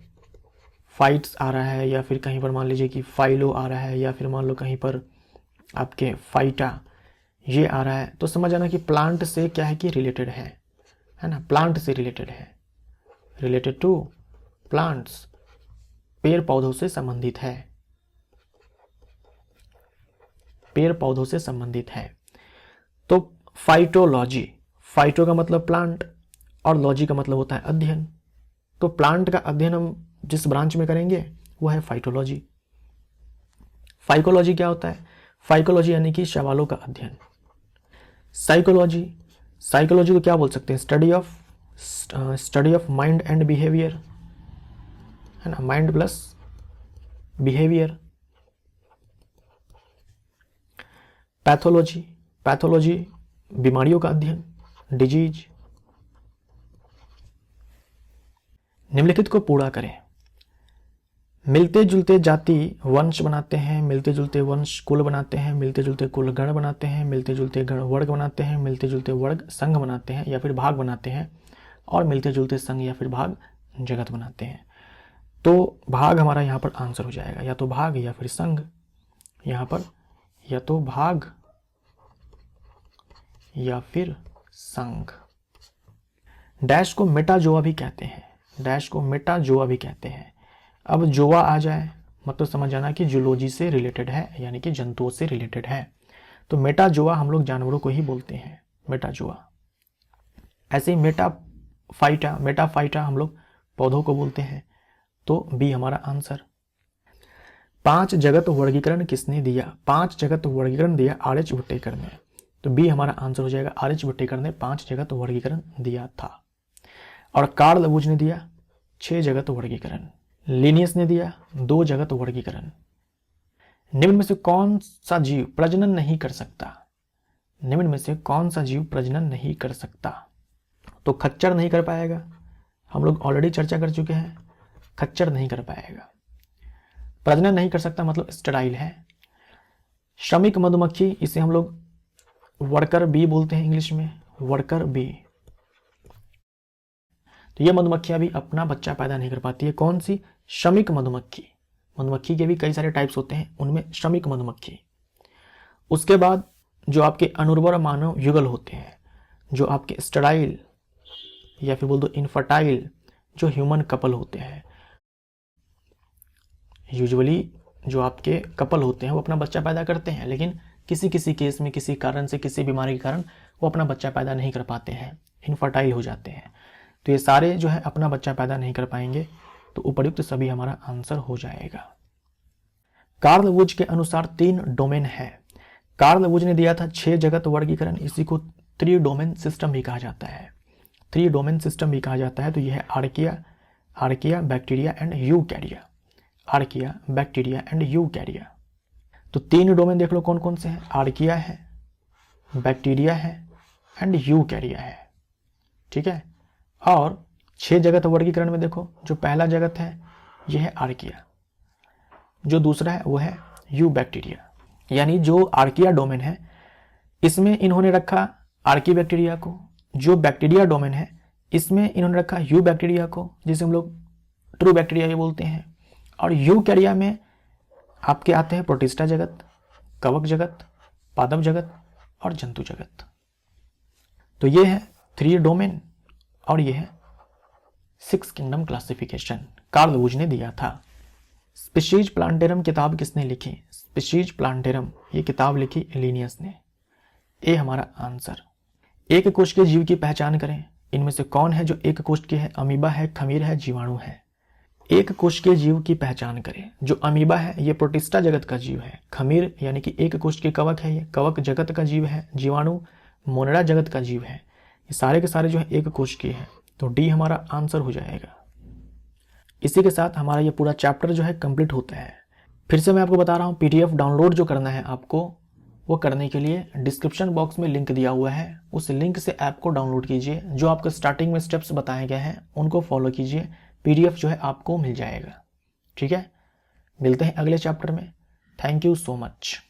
फाइट्स आ रहा है, या फिर कहीं पर मान लीजिए कि फाइलो आ रहा है, या फिर मान लो कहीं पर आपके फाइटा ये आ रहा है, तो समझ आना कि प्लांट से क्या है कि रिलेटेड है ना, प्लांट से रिलेटेड है, रिलेटेड टू प्लांट्स, पेड़ पौधों से संबंधित है, पेड़ पौधों से संबंधित है। तो फाइटोलॉजी, फाइटो का मतलब प्लांट और लॉजी का मतलब होता है अध्ययन, तो प्लांट का अध्ययन हम जिस ब्रांच में करेंगे वो है फाइटोलॉजी। फाइकोलॉजी क्या होता है? फाइकोलॉजी यानी कि सवालों का अध्ययन। साइकोलॉजी, साइकोलॉजी को क्या बोल सकते हैं? Study of mind and behaviour, है ना, mind plus behaviour. Pathology, pathology बीमारियों का अध्ययन, डिजीज। निम्नलिखित को पूरा करें। मिलते जुलते जाति वंश बनाते हैं, मिलते जुलते वंश कुल बनाते हैं, मिलते जुलते कुल गण बनाते हैं, मिलते जुलते गण वर्ग बनाते हैं, मिलते जुलते वर्ग संघ बनाते हैं या फिर भाग बनाते हैं, और मिलते जुलते संघ या फिर भाग जगत बनाते हैं। तो भाग हमारा यहाँ पर आंसर हो जाएगा, या तो भाग या फिर संघ, यहाँ पर या तो भाग या फिर संघ। डैश को मेटाजोआ भी कहते हैं, डैश को मेटाजोआ भी कहते हैं। अब जोआ आ जाए मतलब समझ जाना कि जूलॉजी से रिलेटेड है, यानी कि जंतुओं से रिलेटेड है। तो मेटाजोआ हम लोग जानवरों को ही बोलते हैं, मेटाजोआ। ऐसे ही मेटाफाइटा, मेटाफाइटा हम लोग पौधों को बोलते हैं। तो बी हमारा आंसर। 5 जगत वर्गीकरण किसने दिया? 5 जगत वर्गीकरण दिया आर.एच. भुट्टेकर ने। तो बी हमारा आंसर हो जाएगा, आर.एच. भुट्टेकर ने 5 जगत वर्गीकरण दिया था। और कार्ल लवूज ने दिया 6 जगत वर्गीकरण। लिनियस ने दिया 2 जगत वर्गीकरण। निम्न में से कौन सा जीव प्रजनन नहीं कर सकता? निम्न में से कौन सा जीव प्रजनन नहीं कर सकता? तो खच्चर नहीं कर पाएगा, हम लोग ऑलरेडी चर्चा कर चुके हैं, खच्चर नहीं कर पाएगा। प्रजनन नहीं कर सकता मतलब स्टेराइल है। श्रमिक मधुमक्खी, इसे हम लोग वर्कर बी बोलते हैं इंग्लिश में, वर्कर बी। तो ये मधुमक्खियां भी अपना बच्चा पैदा नहीं कर पाती है। कौन सी? श्रमिक मधुमक्खी। मधुमक्खी के भी कई सारे टाइप्स होते हैं, उनमें श्रमिक मधुमक्खी। उसके बाद जो आपके अनुर्वर मानव युगल होते हैं, जो आपके स्टेराइल या फिर बोल दो इनफर्टाइल जो ह्यूमन कपल होते हैं, यूजुअली जो आपके कपल होते हैं वो अपना बच्चा पैदा करते हैं, लेकिन किसी किसी केस में किसी कारण से, किसी बीमारी के कारण वो अपना बच्चा पैदा नहीं कर पाते हैं, इनफर्टाइल हो जाते हैं। तो ये सारे जो है अपना बच्चा पैदा नहीं कर पाएंगे, तो उपर्युक्त सभी हमारा आंसर हो जाएगा। कार्ल वुज के अनुसार 3 डोमेन है। कार्ल वुज ने दिया था 6 जगत वर्गीकरण, इसी को 3 डोमेन सिस्टम भी कहा जाता है, 3 डोमेन सिस्टम भी कहा जाता है। तो यह है archaea, bacteria and यूकैरिया, archaea, bacteria and यूकैरिया। तो 3 डोमेन देख लो कौन कौन से हैं, आर्किया है, बैक्टीरिया है एंड यूकैरिया है, ठीक है। और 6 जगत वर्गीकरण में देखो, जो पहला जगत है यह है आर्किया, जो दूसरा है वो है यू बैक्टीरिया। यानी जो आर्किया डोमेन है इसमें इन्होंने रखा आर्की बैक्टीरिया को, जो बैक्टीरिया डोमेन है इसमें इन्होंने रखा यू बैक्टीरिया को, जिसे हम लोग ट्रू बैक्टीरिया ये बोलते हैं। और यूकैरिया में आपके आते हैं प्रोटिस्टा जगत, कवक जगत, पादप जगत और जंतु जगत। तो ये है 3 डोमेन और ये है 6 किंगडम क्लासिफिकेशन, कार्ल वुज ने दिया था। स्पीशीज प्लांटेरम किताब किसने लिखी? स्पीशीज प्लांटेरम ये किताब लिखी लिनियस ने। ए हमारा आंसर। एक कोश के जीव की पहचान करें, इनमें से कौन है जो एक कोश के है? अमीबा है, खमीर है, जीवाणु है। एक कोश के जीव की पहचान करें। जो अमीबा है ये प्रोटिस्टा जगत का जीव है, खमीर यानी कि एक कोश के कवक है, ये कवक जगत का जीव है, जीवाणु मोनेरा जगत का जीव है। ये सारे के सारे जो है एक कोश के हैं, तो डी हमारा आंसर हो जाएगा। इसी के साथ हमारा ये पूरा चैप्टर जो है कंप्लीट होता है। फिर से मैं आपको बता रहा हूँ, पीडीएफ डाउनलोड जो करना है आपको, वो करने के लिए डिस्क्रिप्शन बॉक्स में लिंक दिया हुआ है, उस लिंक से ऐप को डाउनलोड कीजिए। जो आपको स्टार्टिंग में स्टेप्स बताए गए हैं उनको फॉलो कीजिए, PDF जो है आपको मिल जाएगा। ठीक है, मिलते हैं अगले चैप्टर में। Thank you so much.